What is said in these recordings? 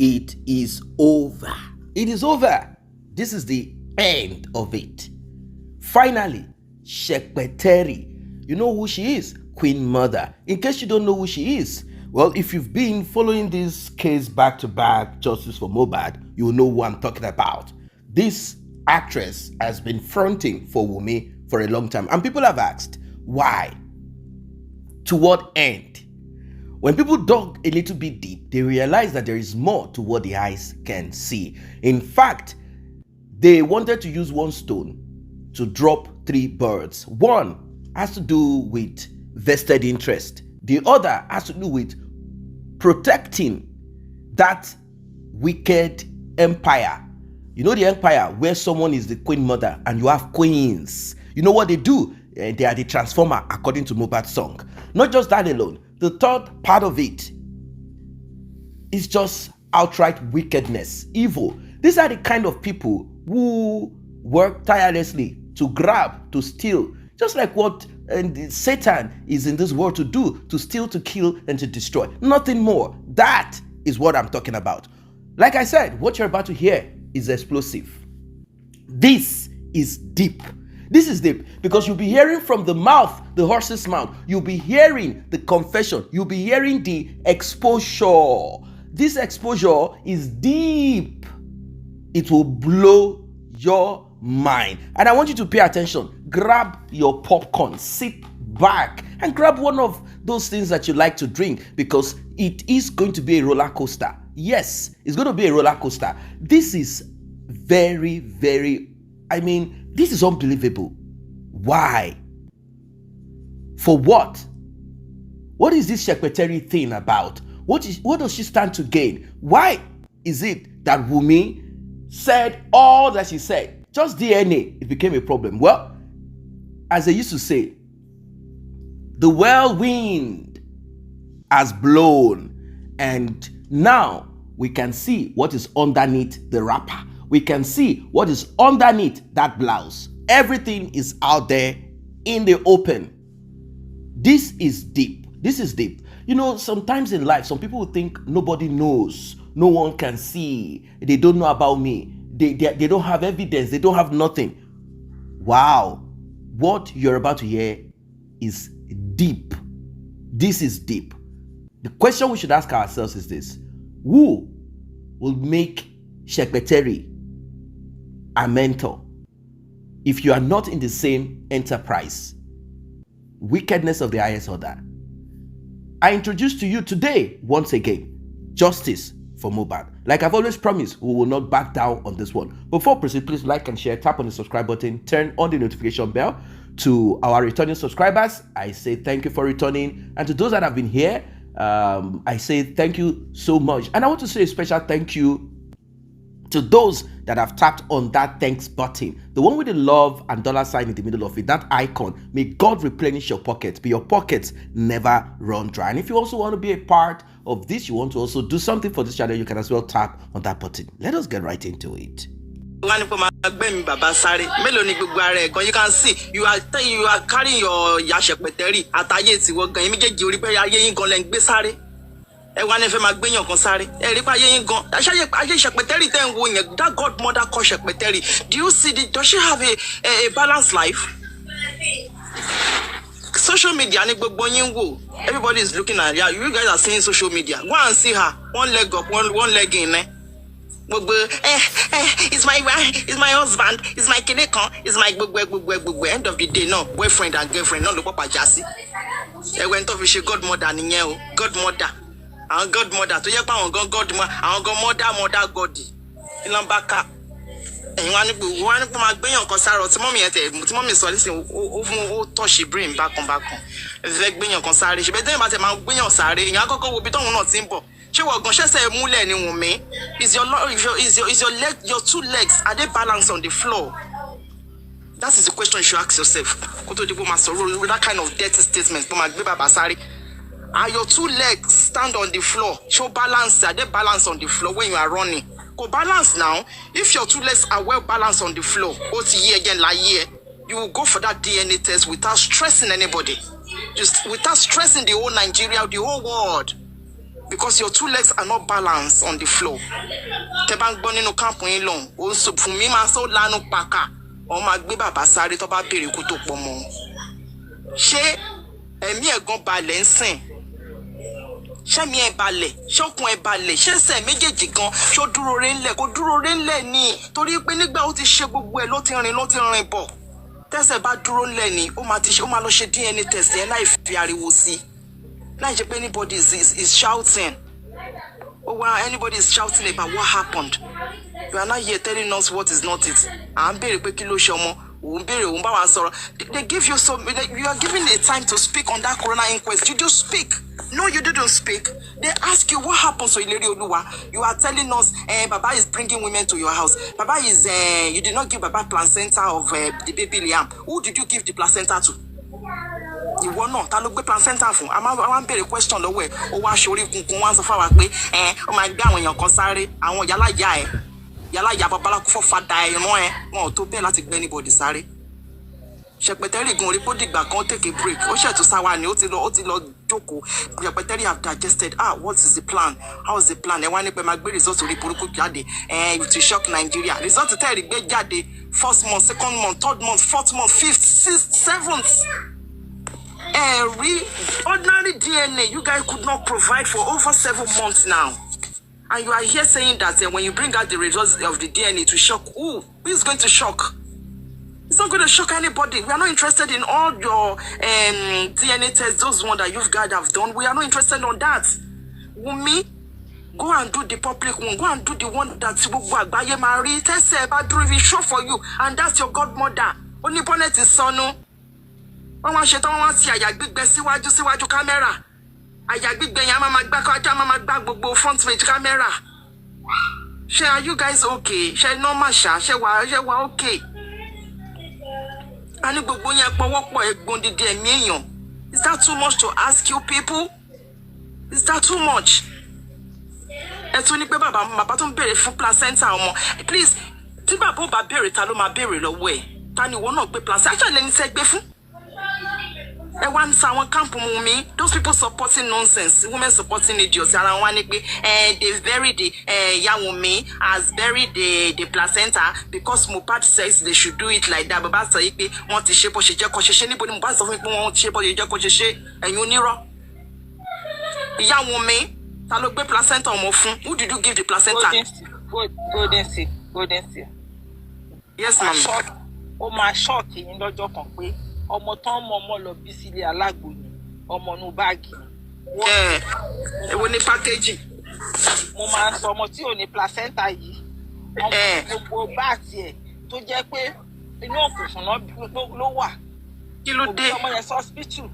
it is over. It is over. This is the end of it. Finally, Shekpeteri. You know who she is? Queen Mother. In case you don't know who she is, well, if you've been following this case back to back, Justice for Mohbad, you will know who I'm talking about. This actress has been fronting for Wunmi for a long time, and people have asked, why? To what end? When people dug a little bit deep, they realized that there is more to what the eyes can see. In fact, they wanted to use one stone to drop three birds. One has to do with vested interest. The other has to do with protecting that wicked empire. You know the empire where someone is the queen mother and you have queens. You know what they do? They are the transformer, according to Mohbad's song. Not just that alone. The third part of it is just outright wickedness, evil. These are the kind of people who work tirelessly to grab, to steal, just like what Satan is in this world to do, to steal, to kill, and to destroy. Nothing more. That is what I'm talking about. Like I said, what you're about to hear is explosive. This is deep. This is deep because you'll be hearing from the mouth, the horse's mouth. You'll be hearing the confession. You'll be hearing the exposure. This exposure is deep. It will blow your mind. And I want you to pay attention. Grab your popcorn, sit back, and grab one of those things that you like to drink because it is going to be a roller coaster. Yes, it's going to be a roller coaster. This is very, this is unbelievable. Why? For what? What is this Shekpeteri thing about? What does she stand to gain? Why is it that Wunmi said all that she said? Just DNA, it became a problem. Well, as they used to say, the whirlwind has blown, and now we can see what is underneath the wrapper. We can see what is underneath that blouse. Everything is out there in the open. This is deep. This is deep. You know, sometimes in life, some people will think nobody knows. No one can see. They don't know about me. They don't have evidence. They don't have nothing. Wow. What you're about to hear is deep. This is deep. The question we should ask ourselves is this: who will make Shekpeteri a mentor if you are not in the same enterprise? Wickedness of the highest order. I introduce to you today, once again, justice for Mohbad. Like I've always promised, we will not back down on this one. Before proceed, please like and share, tap on the subscribe button, turn on the notification bell. To our returning subscribers, I say thank you for returning. And to those that have been here, I say thank you so much. And I want to say a special thank you to those that have tapped on that thanks button, the one with the love and dollar sign in the middle of it, that icon. May God replenish your pockets. May your pockets never run dry. And if you also want to be a part of this, you want to also do something for this channel, you can as well tap on that button. Let us get right into it. You can see you are carrying your Shekpeteri ataye ti wo gan méjèèjì orí pé ayé yín gan lẹ ń gbé sáré ẹ wá ní fẹ́ máa gbéyàn kan sáré ẹ rí pé ayé yín gan ayé Shekpeteri tẹ́ ń wo yẹn, that godmother called Shekpeteri, do you see does she have a balanced life? Social media ni gbogbo yín wò, everybody is looking at her. You guys are saying social media, go and see her, one leg up, one leg in there. It's my husband, it's my kinekon, it's my end of the day, no, boyfriend and girlfriend, no, look jasi. I went off with godmother, godmother, and godmother, to your pound, godmother, and mother, goddy. In Lambaka, and one of my being on Consaro, Timmy soliciting, touch she bring back on. Veg being on Consari, she better about a man being on Sari, and Yako will be done not simple. She was going to say, "Mule ni Wunmi, is your leg, your two legs, are they balanced on the floor?" That is the question you should ask yourself. With that kind of dirty statement, are your two legs stand on the floor? Show balance. Are they balanced on the floor when you are running? Go balance now. If your two legs are well balanced on the floor, you will go for that DNA test without stressing anybody, just without stressing the whole Nigeria, the whole world. because your two legs are not balanced on the floor. Tẹ́ bá ń gbọ́ nínú camp yín lọ́hùn, ó ń sọ fún mi máa sọ lánú pàkà, ó máa gbé bàbá sáré tó bá béèrè kó tó pọ̀ mọ́. Ṣé ẹ̀mí ẹ̀gan balẹ̀ ń sìn? Ṣé mi ẹ̀ balẹ̀? Ṣé okun ẹ̀ balẹ̀? Ṣé ẹsẹ̀ méjèèjì gan? Ṣó dúró re ńlẹ̀? Kó dúró re ńlẹ̀ ni. Torí pé nígbà ó ti ṣe gbogbo ẹ̀ ló ti rìn bọ̀. Tẹ́sẹ̀ bá dúró ńlẹ̀ ni, ó máa lọ ṣe DNA test yẹn láì fi ariwo sí. Láì jẹ́ pé anybody is shouting. Oh wow, anybody is shouting about what happened. You are not here telling us what is not it. À ń béèrè pé kí ló ṣe ọmọ. Òun béèrè òun bá wa sọ̀rọ̀. They give you you are given a time to speak on that coroner inquest. Did you speak? No, you didn't speak. They ask you what happened to Ileri Oluwa. You are telling us, Baba is bringing women to your house. Baba is, you did not give Baba placenta of the baby Liam. Who did you give the placenta to? Ìwọ náà ta ló gbé placenta fún? A máa ń béèrè question lọ́wọ́ ẹ̀. Ó wá aṣorí kunkun wá sọ fáwa pé ó máa gbé àwọn èèyàn kan sáré. Àwọn yálà ìyá babaláku fọ́ fada ẹ̀ràn ẹ̀. Wọn ò tó bẹ́ẹ̀ láti gbé anybody sáré. Ṣẹpẹtẹrì gun orí kó dìgbà kan take a break. Ó ṣètò sáwa ni ó ti lọ jókòó. Ṣẹpẹtẹrì have digested. What is the plan? How is the plan? Ẹ wá ní pé máa gbé result orí burúkú jáde. To shock Nigeria. Result tẹ́rì gbé jáde 1st month, 2nd month, 3rd month, 4th month, 5th, 6th, 7th. Ordinary DNA you guys could not provide for over 7 months now. And you are here saying that when you bring out the results of the DNA to shock, who is going to shock? It's not going to shock anybody. We are not interested in all your DNA tests, those ones that you guys have done. We are not interested in that. Wunmi, go and do the public one. Go and do the one that Agbaye Mari. Test about doing show for you. And that's your godmother. Only bonnet is sonu. Wọ́n wá ṣe tán wọ́n ti àyà gbígbẹ síwájú kámẹ́rà. Àyà gbígbẹ yẹn máa gbá kájá máa gbá gbogbo front page kámẹ́rà. Ṣé are you guys okay? Ṣé normal ṣá? Ṣé wà okay? A ní gbogbo yẹn pọ̀wọ́pọ̀ ẹ̀gbọ́n dídí ẹ̀mí èèyàn. Is that too much to ask you people? Is that too much? Ẹ tún ní pé bàbá tó ń béèrè fún placenta ọmọ. Please, tí bàbá ò bá béèrè ta ló máa béèrè lọ́wọ́ ẹ̀? Ta ni ìwọ náà gbé placenta? Actually lẹni tẹ́ gbé fún. One someone camp Wunmi, those people supporting nonsense, women supporting idiots. Ara wọn ní pé they buried the Wunmi has buried the placenta because Mohbad says they should do it like that. Baba sọ yìí pé wọ́n ti ṣe bó ṣe jẹ́ kó ṣe ṣe níbo ni Mohbad sọ fún mi pé wọ́n ti ṣe bó ṣe jẹ́ kó ṣe ṣe ẹ̀yin onírọ́. Ìyá Wunmi ta ló gbé placenta ọmọ fún? Who did you give the placenta? Golden seal. Yes ma'am. Ó máa ṣọ́ọ̀kì yín lọ́jọ́ kan pé ọmọ tán ọmọ lọ bí sílé alágbo ni ọmọ inú báàgì. Èwo ni packaging? Mo máa ń sọ ọmọ tí ò ní placenta yìí. Ọmọ gbogbo báàtì ẹ̀ tó jẹ́ pé inú òkùnkùn ló wà. Kí ló dé? Ọmọ yẹn sọ hospital.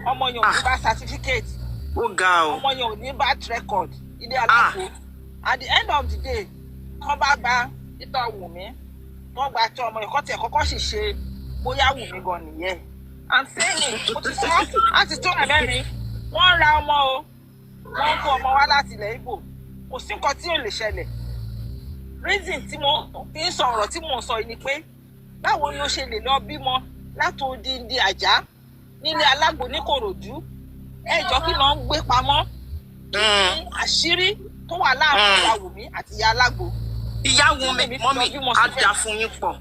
Ọmọ yẹn ò ní bá certificate. Ó ga o. Ọmọ yẹn ò ní bá record ilé alágbo. At the end of the day, wọ́n bá gba ìtọ́ Wunmi. Wọ́n gba tí ọmọ yẹn kọ́ tiẹ̀ kọ́kọ́ sì ṣe bóyá Wunmi gan nìyẹn. I'm saying it. Mo ti sọ láti tó ẹ̀mẹ́ mi. Wọ́n ra ọmọ o. Wọ́n kó ọmọ wá láti ilẹ̀ Ìgbò. Kò sí nǹkan tí ò lè ṣẹlẹ̀. Reason tí mo fi ń sọ ọ̀rọ̀ tí mo ń sọ yìí ni pé báwo ni ó ṣe lè lọ bímọ láti odindi Àjà nílé alágbo ní Kòròdú. Ẹjọ́ kí ló ń gbé pamọ́. Àṣírí tó wà láàrin ìyá Wunmi àti ìyá alágbo. Ìyá Wunmi mọ́mì á dà fún yín pọ̀.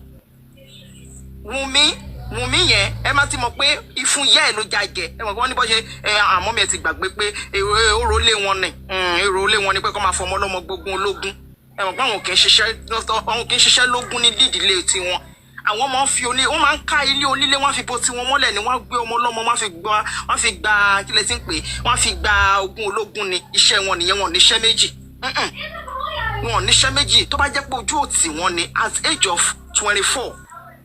Wunmi yẹn ẹ má ti mọ̀ pé ìfun yẹ ẹ ló já jẹ ẹ mọ̀ pé wọ́n ní bọ́ ṣe àmọ́ mi ẹ ti gbàgbé pé èrò lé wọn ni pé kó máa fọmọ lọ́mọ gbógun ológun ẹ mọ̀ pé àwọn kì í ṣiṣẹ́ lógún ní dídìlé tiwọn. Àwọn máa ń fi wọ́n máa ń ká ilé onílé wọ́n fi bo tiwọn mọ́lẹ̀ ni wọ́n gbé ọmọ lọ́mọ wọ́n fi gba kílẹ̀ tí ń pè wọ́n fi gba ogún ológun ni iṣẹ́ wọn nìyẹn wọn níṣẹ́ méjì. Wọn níṣẹ́ méjì tó bá jẹ́ pé ojú òtí wọn ni at age of 24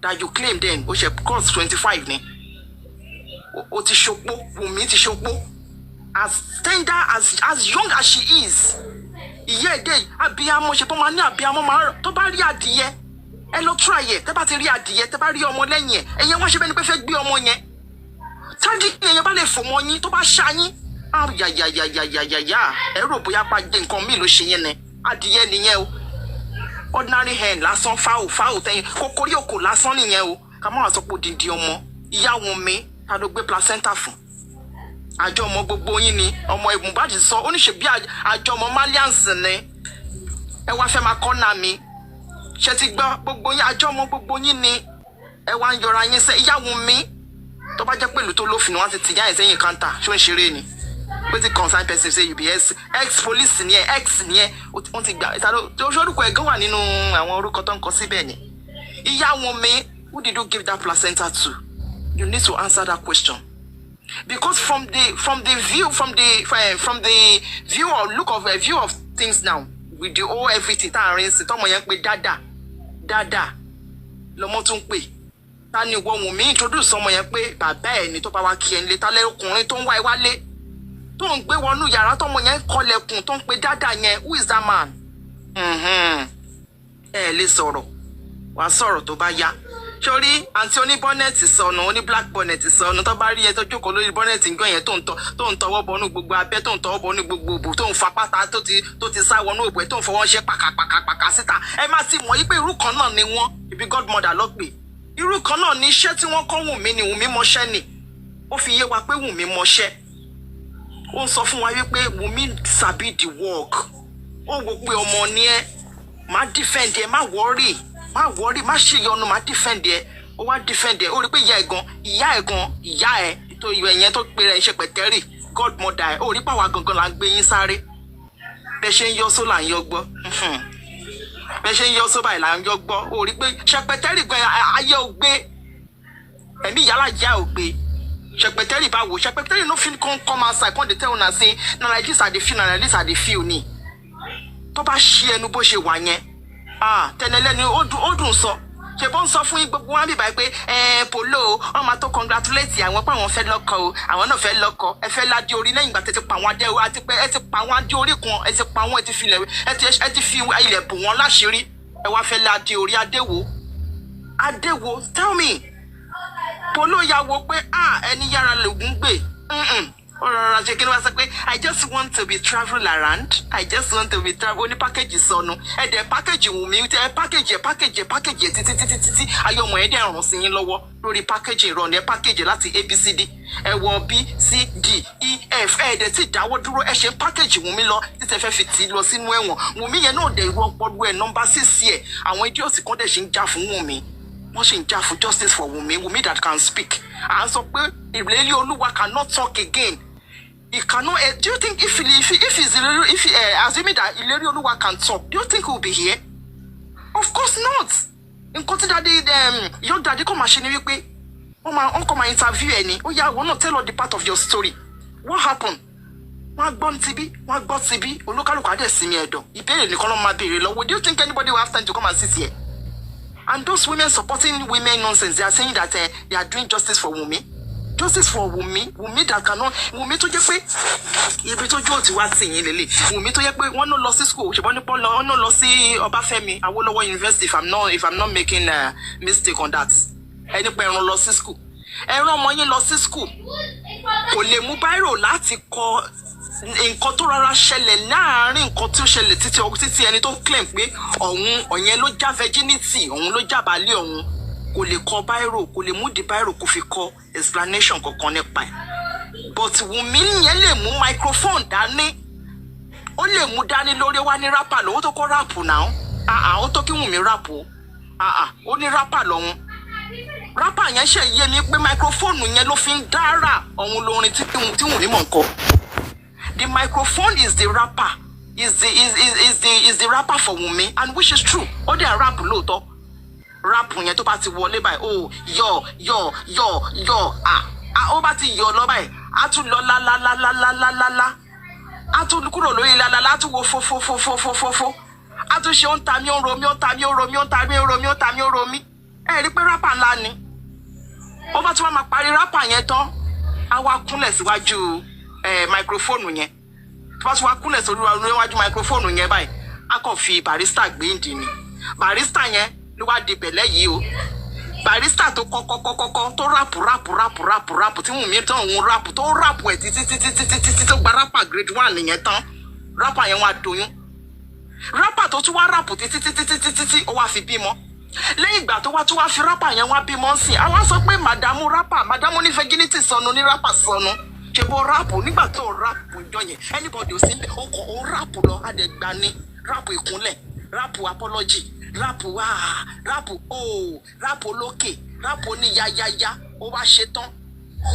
that you claim then o ṣe cross 25 ni o ti ṣopó Wunmi ti ṣopó as tender as young as she is. Ìyá èdè abiyamọ ṣe bọ́ máa ní abiyamọ máa tó bá rí adìyẹ ẹ lọ try ẹ tẹ́ bá ti rí adìyẹ tẹ́ bá rí ọmọ lẹ́yìn ẹ ẹ̀yẹ wọ́n ṣe bẹ́ẹ̀ ni pé fẹ́ gbé ọmọ yẹn tádì ẹ̀yẹ bá lè fò mọ́ yín tó bá ṣá yín yàyàyàyàyàyà ẹ rò bóyá pa jẹ nǹkan míì ló ṣe yẹn ni adìyẹ nìyẹn o ordinary hen lásán fáwò tẹyin kókórí òkò lásán nìyẹn o ká má wá sọ pé odindi ọmọ. Ìyá Wunmi ta ló gbé placenta fún? àjọmọ gbogbo yín ni ọmọ Mohbad sọ ó ní ṣe bí àjọmọ malians ni ẹ wá fẹ́ máa kọ́nà mi ṣe ti gbọ́ gbogbo yín àjọmọ gbogbo yín ni ẹ wá ń yọra yín sẹ́ ìyá Wunmi tó bá jẹ́ pẹ̀lú tó lófin wọn ti tìyá ẹ̀ sẹ́yìn kanta ṣó ń ṣeré ni pé ti concern person say you be ex police ni ẹ ex ni ẹ wọ́n ti gbà oṣù orúkọ ẹ̀ gan wà nínú àwọn orúkọ tó ń kọ síbẹ̀ ni ìyá Wunmi who did you give that placenta to? You need to answer that question. Because from the view or look of a view of things now with the whole everything tá à ń rìn sí tọmọ yẹn pé dáadáa lọmọ tún pè ta ni ìwọ Wunmi introduce ọmọ yẹn pé bàbá ẹ̀ ni tó bá wá kí ẹ nílé tálẹ́ ọkùnrin tó ń wá ẹ wálé tó ń gbé wọnú yàrá tọmọ yẹn kọlẹ̀kùn tó ń pe dáadáa yẹn who is that man? ẹ lè sọ̀rọ̀ wàá sọ̀rọ̀ tó bá yá sórí àǹtí oní bọ́nẹ̀tì sọnù oní black bonnet sọnù tó bá rí ẹ tó jókòó lórí bọ́nẹ̀tì ń gbọ́ yẹn tó ń tọwọ́ bọnú gbogbo abẹ́ tó ń tọwọ́ bọnú gbogbo òbò tó ń fa pátá tó ti sá wọnú òbò ẹ tó ń fọwọ́ ṣe pàkàpàkà síta ẹ má ti mọ̀ yí pé irú kan náà ni wọ́n ibi godmother lọ pé irú kan náà ni iṣẹ́ tí wọ́n kọ́ Wunmi ni Wunmi mọṣẹ́ ni ó fi yé wa pé Wunmi mọṣẹ́ ó ń sọ fún wa wípé Wunmi sabi the work ó wò pé ọmọ ni ẹ má defend ẹ má worry má ṣe yọnu má defend ẹ ó wá defend ẹ ó rí pé ìyá ẹ tó ìwé yẹn tó pe rẹ ṣe pẹ̀tẹ́rì godmother ẹ ó rí pàwọn gangan là ń gbé yín sáré bẹ́ẹ̀ ṣe ń yọ só là ń yọ gbọ́ bẹ́ẹ̀ ṣe ń yọ só báyìí là ń yọ gbọ́ ó rí pé ṣẹpẹtẹ́rì gan ayé ò gbé ẹ̀mí ìyálà ìyá ò gbé ṣẹpẹtẹ́rì bá wò ṣẹpẹtẹ́rì no fit come outside come dey tell una say na like this I dey feel na like this I dey feel ni tó bá ṣe ẹnu bó ṣe wà yẹn tẹnẹlẹni ó dùn sọ ṣe bó ń sọ fún gbogbo wọn bíbá pé polo ọmọ tó congratulate àwọn pé àwọn fẹ́ lọ́kọ o àwọn náà fẹ́ lọ́kọ ẹ fẹ́ ládé orí lẹ́yìn ìgbà tẹ́ ti pa àwọn adé o àti pé ẹ ti pa àwọn adé orí kan ẹ ti pa àwọn ẹ ti fi ilẹ̀ bù wọn láṣìírí ẹ wá fẹ́ ládé orí adéwo tell me polo yàwó pé ẹni yára lògùn gbé ọ̀rọ̀ ṣe kí ni wọ́n sọ pé I just want to be travel around oní pákéjì sọnù ẹ̀dẹ̀ pákéjì Wunmi ẹ pákéjì títí ayé ọmọ ẹ̀dẹ̀ rùn sí yín lọ́wọ́ lórí pákéjì ìrọ̀lẹ́ pákéjì láti ABCD ẹ wọ BCD EF ẹ̀dẹ̀ tí ìdáwọ́ dúró ẹ ṣe pákéjì Wunmi lọ títẹ̀ fẹ́ fi tì í lọ sínú ẹ̀wọ̀n Wunmi yẹn náà dẹ̀ irú ọpọlọ ẹ̀ nọ́mbà 6 ẹ̀ àwọn idiot kan dẹ̀ ṣe ń jà fún Wunmi wọ́n ṣe ń jà fún justice for Wunmi that can speak à ń sọ pé ìlérí Olúwa cannot talk again. He cannot. Do you think if assuming that Ileri Oluwa can talk, do you think he will be here? Of course not. Nǹkan tí daddy your daddy come machine wípé wọ́n come interview ẹni ó yá wọ́n náà tell us the part of your story. What happened? Wọ́n gbọ́ síbí olúkálùkù adé sinmi ẹ̀dọ̀ ìbéèrè nìkan ló máa béèrè lọ́wọ́. Do you think anybody will have time to come and sit here? And those women supporting women nonsense, they are saying that they are doing justice for Wunmi. Justice for Wunmi that cannot Wunmi tó jẹ́ pé ibi tó jó ti wá sí yín lélẹ̀ Wunmi tó jẹ́ pé wọ́n náà lọ sí school ṣùgbọ́n nípa wọ́n náà lọ sí Ọbáfẹ́mi Awólọ́wọ̀ University if I'm not making a mistake on that ẹni pé ẹran lọ sí school ẹran ọmọ yín lọ sí school kò lè mú báírò láti kọ nǹkan tó rárá ṣẹlẹ̀ láàárín nǹkan tí ó ṣẹlẹ̀ títí ẹni tó claim pé ọ̀yẹn ló já virginity òun ló já balẹ̀ òun kò lè kọ báírò kò lè mú di báírò kò fi kọ explanation kankan nípa ẹ̀ but Wunmi yẹn lè mú microphone dání ó lè mú dání lórí wá ní rapper lówó tó kọ́ rap náà ó tó kí Wunmi rap o ó ní rapper lọ́hún rapper yẹn ṣe yé mi pé microphone yẹn ló fi ń dára ọ̀hún lórin tí Wunmi mọ̀ ń kọ the microphone is the rapper is the rapper for Wunmi and which is true ó dẹ̀ rap lóòótọ́ rap yẹn tó bá ti wọlé báyìí ó bá ti yọ lọ báyìí á tún lọ lálálálálálálá á tún kúrò lórí lálálá á tún wo fofofofofofofo á tún ṣe ó ń ta mí ó ń romí ó ń ta mí ó ń romí ó ń ta mí ó ń romí ó ń ta mí ó ń romí ẹ rí pé rápà ńlá ni ó bá tún wá máa parí rápà yẹn tán á wá kúnlẹ̀ síwájú máikrófóònù yẹn tó bá tún wá kúnlẹ̀ síwájú máikrófóònù yẹn báyìí á kàn fi barista gbé ìdí ni barista yẹn ló wá di bẹ̀lẹ́ yìí o barista tó kọ́kọ́ tó rápù tí Wunmi tán òun rápù tó rápù ẹ̀ títí tó gba rápà grade 1 nìyẹn tán rápà yẹn wá doyún rápà tó tún wá rápù títí ó wá fi bímọ lẹ́yìn ìgbà tó wá fi rápà yẹn wá bímọ sí i àwọn sọ pé màdàmú ní virginity sọnù ní rápà sọnù ṣe bó ráàpù nígbà tó ráàpù jọ yẹn anybody ò sí ń bẹ̀ ó ráàpù lọ adẹ̀gbà ní ráàpù ìkúnlẹ̀ ráàpù apology ráàpù ráàpù ráàpù olókè ráàpù oníyáyáyá ó wá ṣe tán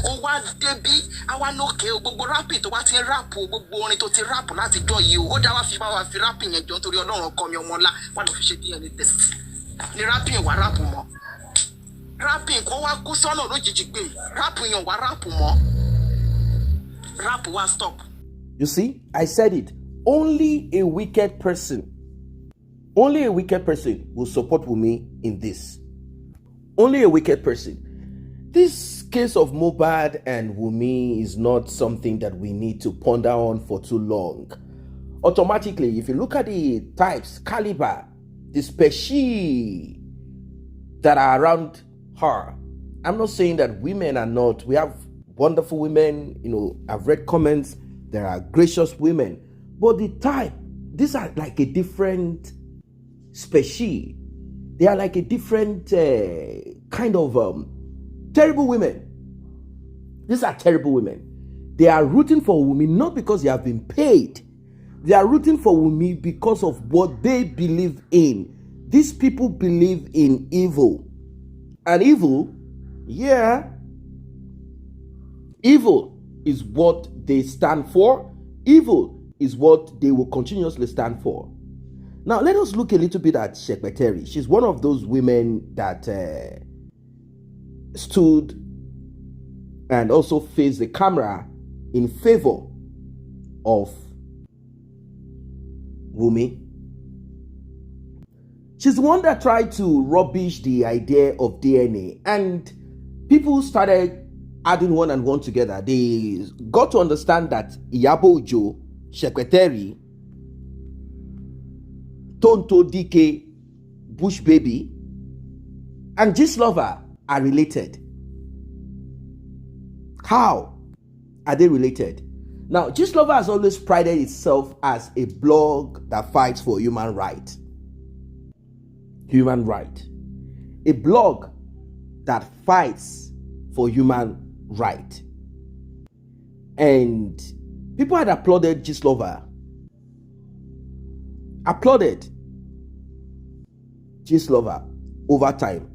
ó wá débí àwa lókè gbogbo ráàpì tó wá ti ń ráàpù gbogbo orin tó ti ráàpù láti jọ yìí ó dá wá fi ráàpì yẹn jọ nítorí ọlọ́run ọkọ mi ọmọ ńlá wà lọ fi ṣe DNA test ní ráàpì wà ráàpù mọ́ ráàpì kó wá kú sọ́nà lójijì gbé ráàpù yẹn wà ráàpù mọ́ ráàpù wá stop. You see, I said it. Only a wicked person will support Wunmi in this. Only a wicked person. This case of Mohbad and Wunmi is not something that we need to ponder on for too long. Automatically, if you look at the types, caliber, the species that are around her, I'm not saying that women are not. We have wonderful women, I've read comments, there are gracious women, but the type, these are like a different species. They are like a different kind of terrible women. These are terrible women. They are rooting for Wunmi not because they have been paid. They are rooting for Wunmi because of what they believe in. These people believe in evil. And evil, evil is what they stand for. Evil is what they will continuously stand for. Now, let us look a little bit at Shekpeteri. She's one of those women that stood and also faced the camera in favor of Wunmi. She's the one that tried to rubbish the idea of DNA, and people started adding one and one together. They got to understand that Iyabo Ojo, Shekpeteri, Tonto DK, Bush Baby, and Gistlover are related. How are they related? Now, Gistlover has always prided itself as a blog that fights for human right. Human right. A blog that fights for human right. And people had applauded Gistlover. Applauded Gistlover over time.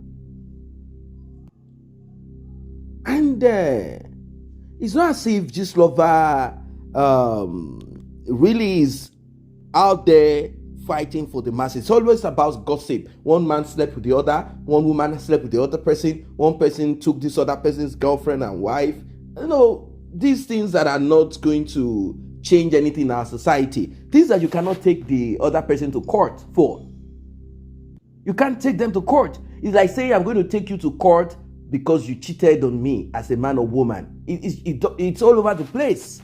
And it's not as if Gistlover really is out there fighting for the masses. It's always about gossip. One man slept with the other, one woman slept with the other person, one person took this other person's girlfriend and wife. These things that are not going to change anything in our society. Things that you cannot take the other person to court for. You can't take them to court. It's like saying, I'm going to take you to court because you cheated on me as a man or woman. It's all over the place.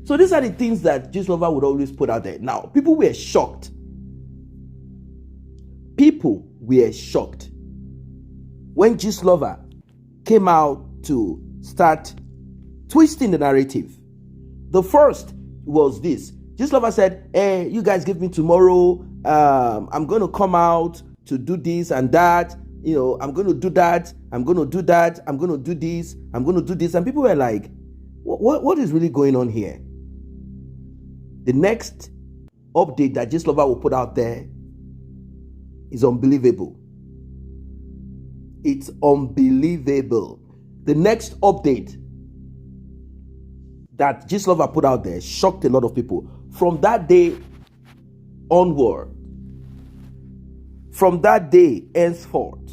So these are the things that Gistlover would always put out there. Now, people were shocked. People were shocked when Gistlover came out to start twisting the narrative. The first was this. Gistlover said, hey, you guys give me tomorrow. I'm going to come out to do this and that. I'm going to do that. I'm going to do that. I'm going to do this. I'm going to do this. And people were like, what is really going on here? The next update that Gistlover will put out there is unbelievable. It's unbelievable. The next update that Gistlover put out there shocked a lot of people. From that day onward, from that day henceforth,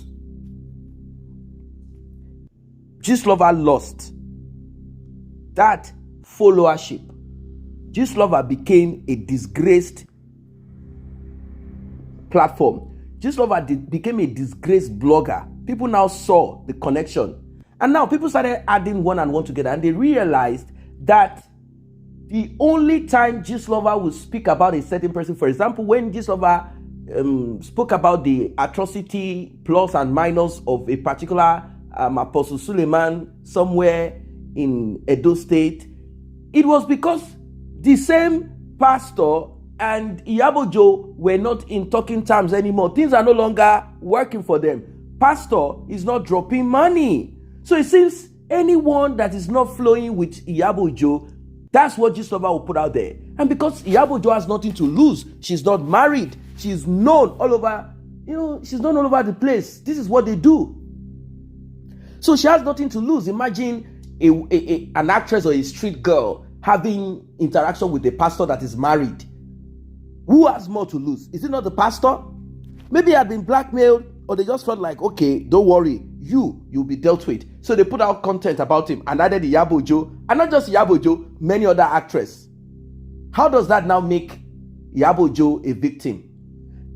Gistlover lost that followership. Gistlover became a disgraced platform. Gistlover became a disgraced blogger. People now saw the connection. And now people started adding one and one together, and they realized that the only time Gistlover will speak about a certain person, for example, when Gistlover spoke about the atrocity plus and minus of a particular Apostle Suleiman somewhere in Edo State, it was because the same pastor and Iyabo Ojo were not in talking terms anymore. Things are no longer working for them. Pastor is not dropping money. So it seems anyone that is not flowing with Iyabo Ojo, that's what Gistlover will put out there. And because Iyabo Ojo has nothing to lose, she's not married, she's known all over, she's known all over the place. This is what they do. So she has nothing to lose. Imagine an actress or a street girl having interaction with a pastor that is married. Who has more to lose? Is it not the pastor? Maybe he had been blackmailed, or they just felt like, okay, don't worry, you'll be dealt with. So they put out content about him and added Iyabo Ojo, and not just Iyabo Ojo, many other actresses. How does that now make Iyabo Ojo a victim?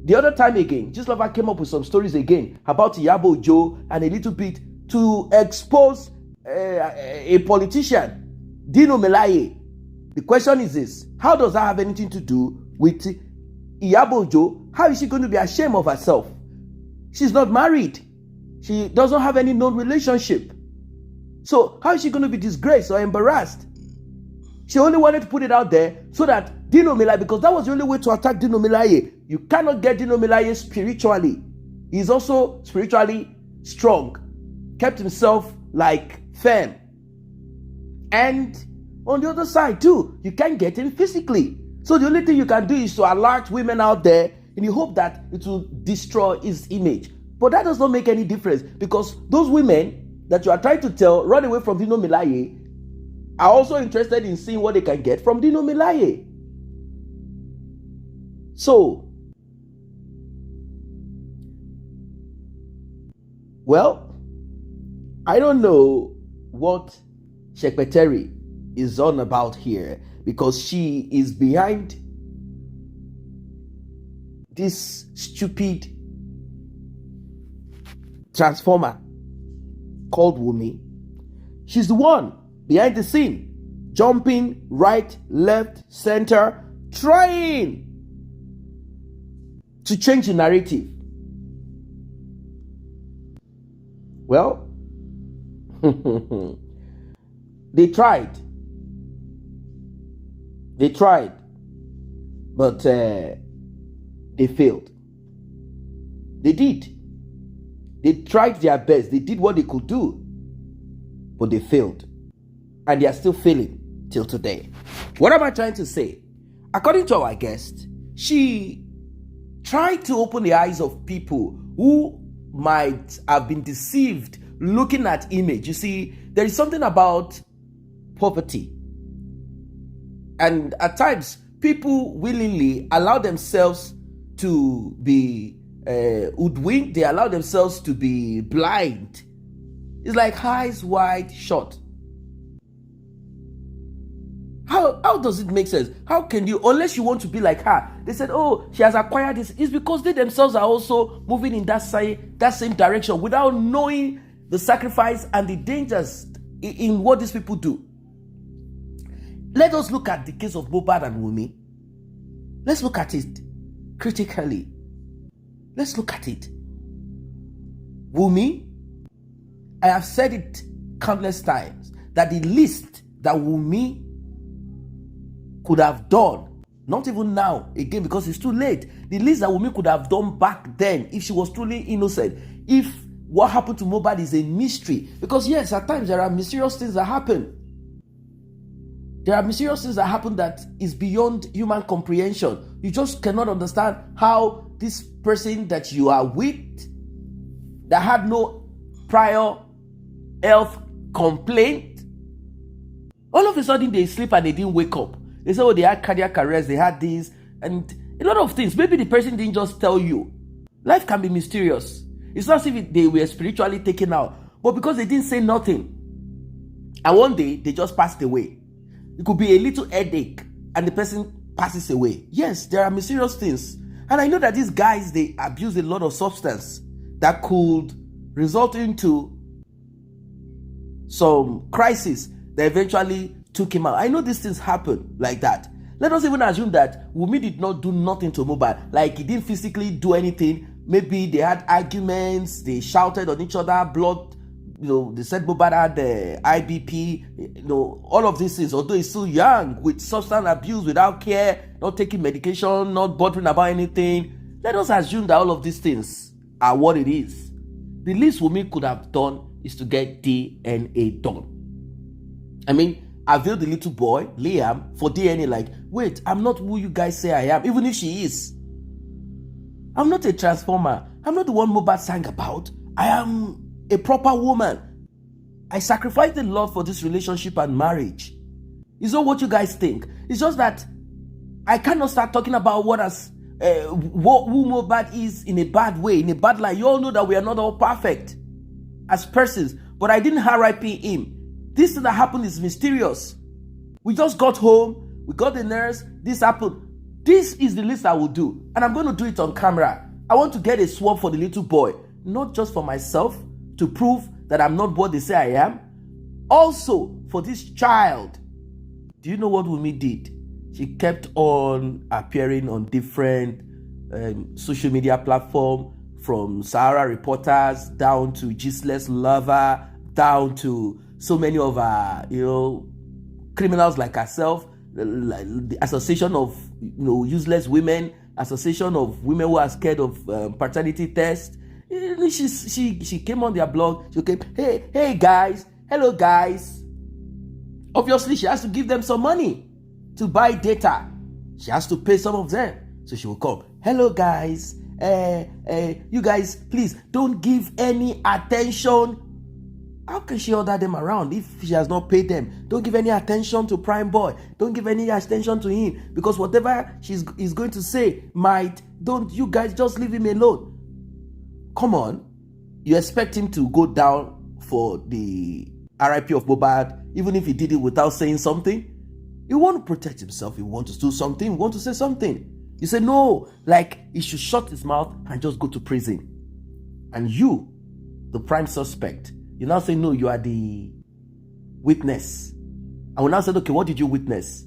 The other time again, Gistlover came up with some stories again about Iyabo Ojo and a little bit to expose a politician, Dino Melaye. The question is this: how does that have anything to do with Iyabo Ojo? How is she going to be ashamed of herself? She's not married. She doesn't have any known relationship. So how is she going to be disgraced or embarrassed? She only wanted to put it out there so that Dino Melaye, because that was the only way to attack Dino Melaye. You cannot get Dino Melaye spiritually. He's also spiritually strong, kept himself like firm. And on the other side too, you can't get him physically. So the only thing you can do is to alert women out there in the hope that it will destroy his image. But that does not make any difference, because those women that you are trying to tell run away from Dino Melaye are also interested in seeing what they can get from Dino Melaye. So, well, I don't know what Shekpeteri is on about here, because she is behind this stupid transformer called Wunmi. She's the one behind the scene, jumping right, left, center, trying to change the narrative. Well, they tried, but they failed. They did. They tried their best. They did what they could do, but they failed. And they are still failing till today. What am I trying to say? According to our guest, she tried to open the eyes of people who might have been deceived looking at image. You see, there is something about poverty. And at times, people willingly allow themselves to be hoodwinked. They allow themselves to be blind. It's like eyes wide shut. How does it make sense? How can you, unless you want to be like her? They said, oh, she has acquired this. It's because they themselves are also moving in that same direction without knowing the sacrifice and the dangers in what these people do. Let us look at the case of Mohbad and Wunmi. Let's look at it critically. Let's look at it. Wunmi, I have said it countless times, that the least that Wunmi could have done, not even now, again, because it's too late, the least that Wunmi could have done back then, if she was truly innocent, if what happened to Mohbad is a mystery, because yes, at times there are mysterious things that happen. There are mysterious things that happen that is beyond human comprehension. You just cannot understand how this person that you are with, that had no prior health complaint, all of a sudden they sleep and they didn't wake up. They say, oh, they had cardiac arrest, they had this, and a lot of things. Maybe the person didn't just tell you. Life can be mysterious. It's not as if they were spiritually taken out, but because they didn't say nothing, and one day they just passed away. It could be a little headache and the person passes away. Yes, there are mysterious things. And I know that these guys, they abuse a lot of substance that could result into some crisis that eventually took him out. I know these things happen like that. Let us even assume that Wunmi did not do nothing to Mohbad. Like, he didn't physically do anything. Maybe they had arguments, they shouted on each other, blood. They said Mohbad had IBP, all of these things, although he's still young, with substance abuse, without care, not taking medication, not bothering about anything. Let us assume that all of these things are what it is. The least Wunmi could have done is to get DNA done. I mean, avail the little boy, Liam, for DNA. Like, wait, I'm not who you guys say I am, even if she is. I'm not a transformer. I'm not the one Mohbad sang about. I am a proper woman. I sacrificed a lot for this relationship and marriage. It's not what you guys think. It's just that I cannot start talking about who Mohbad is in a bad way, in a bad light. You all know that we are not all perfect as persons, but I didn't RIP him. This thing that happened is mysterious. We just got home, we got the nurse, this happened. This is the list I will do, and I'm going to do it on camera. I want to get a swab for the little boy, not just for myself, to prove that I'm not what they say I am. Also, for this child. Do you know what Wunmi did? She kept on appearing on different social media platforms, from Sahara Reporters down to Gisle's Lover, down to so many of our, criminals like herself, like the Association of Useless Women, Association of Women who are scared of paternity tests. She came on their blog. She came, hey guys, hello guys. Obviously, she has to give them some money to buy data. She has to pay some of them. So she will come, hello guys, you guys, please don't give any attention. How can she order them around if she has not paid them? Don't give any attention to Prime Boy. Don't give any attention to him, because whatever he's going to say don't you guys just leave him alone. Come on. You expect him to go down for the RIP of Mohbad, even if he did it without saying something? He want to protect himself. He want to do something. He want to say something. You say no, like he should shut his mouth and just go to prison. And you, the prime suspect, you now say no, you are the witness. I will now say, okay, what did you witness?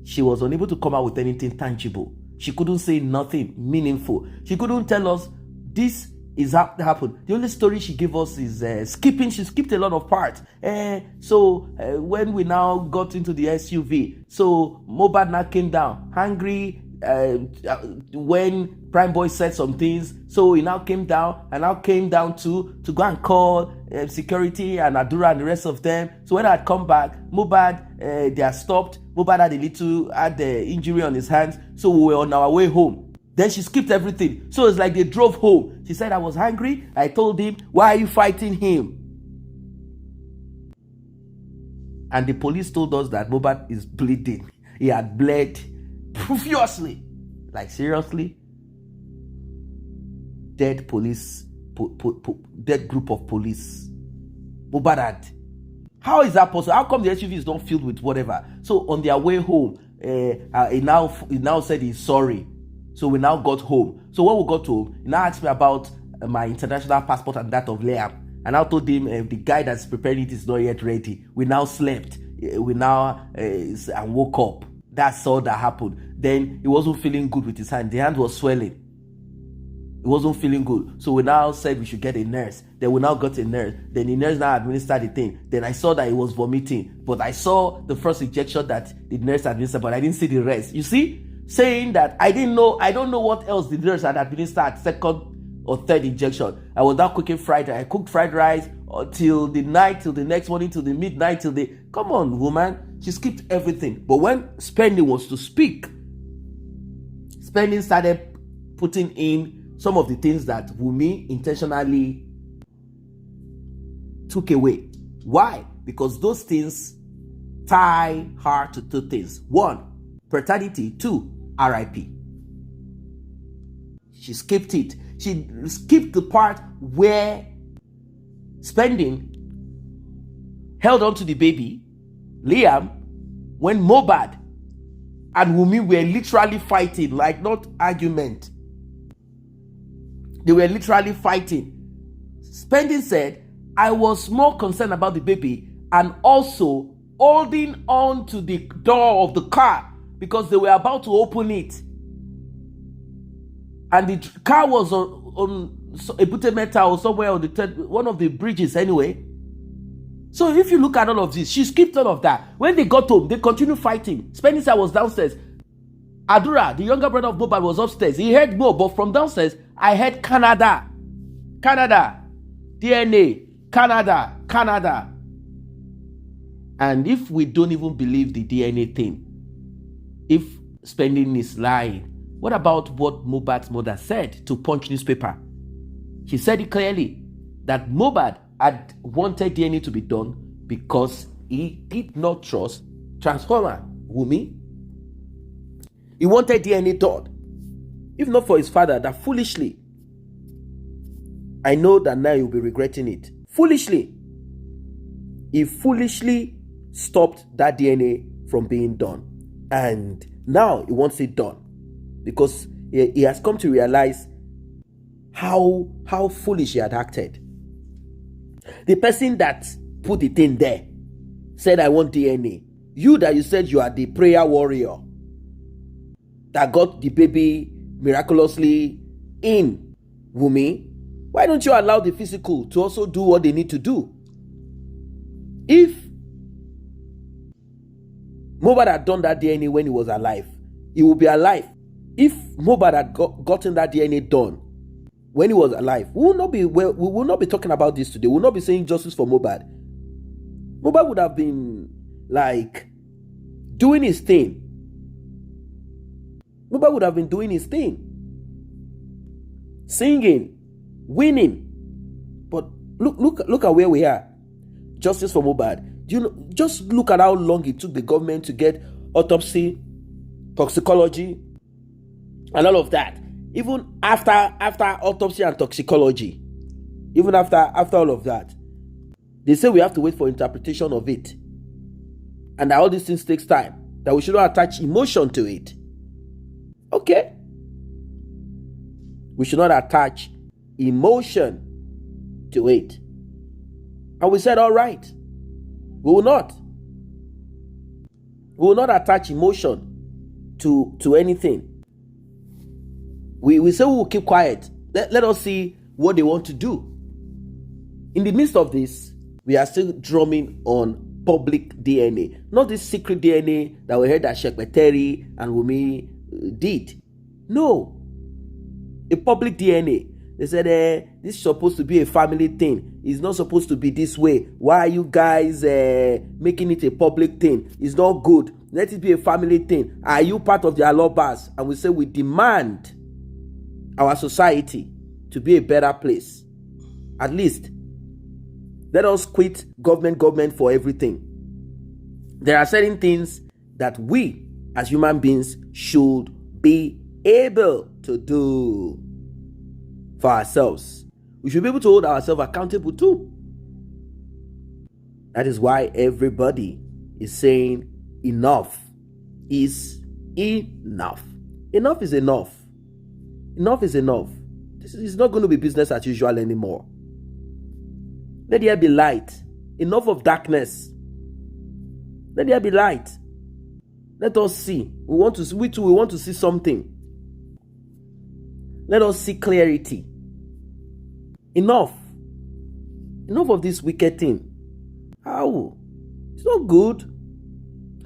She was unable to come out with anything tangible. She couldn't say nothing meaningful. She couldn't tell us this is happened. The only story she gave us is skipping. She skipped a lot of parts. When we now got into the SUV, so Mohbad now came down hungry. When Prime Boy said some things, so he now came down to go and call security and Adura and the rest of them. So when I had come back, Mohbad, they had stopped. Mohbad had the injury on his hands, so we were on our way home. Then she skipped everything. So it's like they drove home. She said, I was hungry. I told him, why are you fighting him? And the police told us that Mohbad is bleeding. He had bled profusely. Like, seriously? Dead police, dead group of police. Mohbad had. How is that possible? How come the SUV is not filled with whatever? So on their way home, he now said he's sorry. So we now got home. So when we got home, he now asked me about my international passport and that of Liam. And I told him the guy that's preparing it is not yet ready. We now slept. We now and woke up. That's all that happened. Then he wasn't feeling good with his hand. The hand was swelling. He wasn't feeling good. So we now said we should get a nurse. Then we now got a nurse. Then the nurse now administered the thing. Then I saw that he was vomiting. But I saw the first injection that the nurse administered, but I didn't see the rest. You see? Saying that I don't know what else the nurse had administered at second or third injection. I was now cooking fried rice. I cooked fried rice till the night, till the next morning, till the midnight, come on, woman. She skipped everything. But when Spending was to speak, Spending started putting in some of the things that Wunmi intentionally took away. Why? Because those things tie her to two things. One, paternity. Two, RIP. She skipped it. She skipped the part where Spending held on to the baby, Liam, when Mohbad and Wunmi were literally fighting, like not argument. They were literally fighting. Spending said, I was more concerned about the baby and also holding on to the door of the car because they were about to open it. And the car was on Ebute Meta or somewhere on one of the bridges anyway. So if you look at all of this, she skipped all of that. When they got home, they continued fighting. Spencer was downstairs. Adura, the younger brother of Mohbad, was upstairs. He heard more, but from downstairs, I heard Canada, DNA, Canada. And if we don't even believe the DNA thing, if spending is lying, what about what Mohbad's mother said to Punch newspaper? She said it clearly that Mohbad had wanted DNA to be done because he did not trust Transformer Wunmi. He wanted DNA done, if not for his father that foolishly, I know that now you'll be regretting it, he foolishly stopped that DNA from being done, and now he wants it done because he has come to realize how foolish he had acted. The person that put the thing there said, I want DNA. You that you said you are the prayer warrior that got the baby miraculously in Wunmi, why don't you allow the physical to also do what they need to do? If Mohbad had done that DNA when he was alive, he would be alive. If Mohbad had gotten that DNA done when he was alive, we will not be talking about this today. We will not be saying justice for Mohbad. Mohbad would have been like doing his thing. Mohbad would have been doing his thing, singing, winning. But look at where we are. Justice for Mohbad. Do you know? Just look at how long it took the government to get autopsy, toxicology, and all of that. Even after autopsy and toxicology, even after all of that, they say we have to wait for interpretation of it, and that all these things takes time. That we should not attach emotion to it. Okay, we should not attach emotion to it. And we said, all right, we will not attach emotion to anything. We say we will keep quiet. Let us see what they want to do. In the midst of this, we are still drumming on public DNA, not this secret DNA that we heard that Shekpeteri and Wunmi did. No, a public DNA. They said, this is supposed to be a family thing. It's not supposed to be this way. Why are you guys making it a public thing? It's not good. Let it be a family thing. Are you part of the Alobas? And we say we demand our society to be a better place. At least, let us quit government for everything. There are certain things that we, as human beings, should be able to do for ourselves. We should be able to hold ourselves accountable too. That is why everybody is saying enough is enough. Enough is enough. Enough is enough. This is not going to be business as usual anymore. Let there be light. Enough of darkness. Let there be light. Let us see. We too want to see something. Let us see clarity. Enough. Enough of this wicked thing. How? It's not good.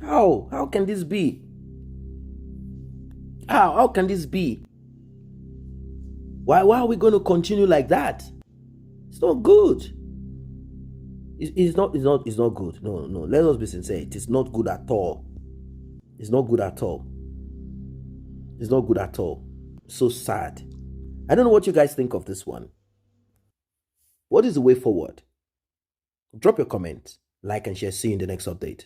How? How can this be? How can this be? Why are we going to continue like that? It's not good. It's not good. No. Let us be sincere. It is not good at all. It's not good at all. It's not good at all. So sad. I don't know what you guys think of this one. What is the way forward? Drop your comment, like and share. See you in the next update.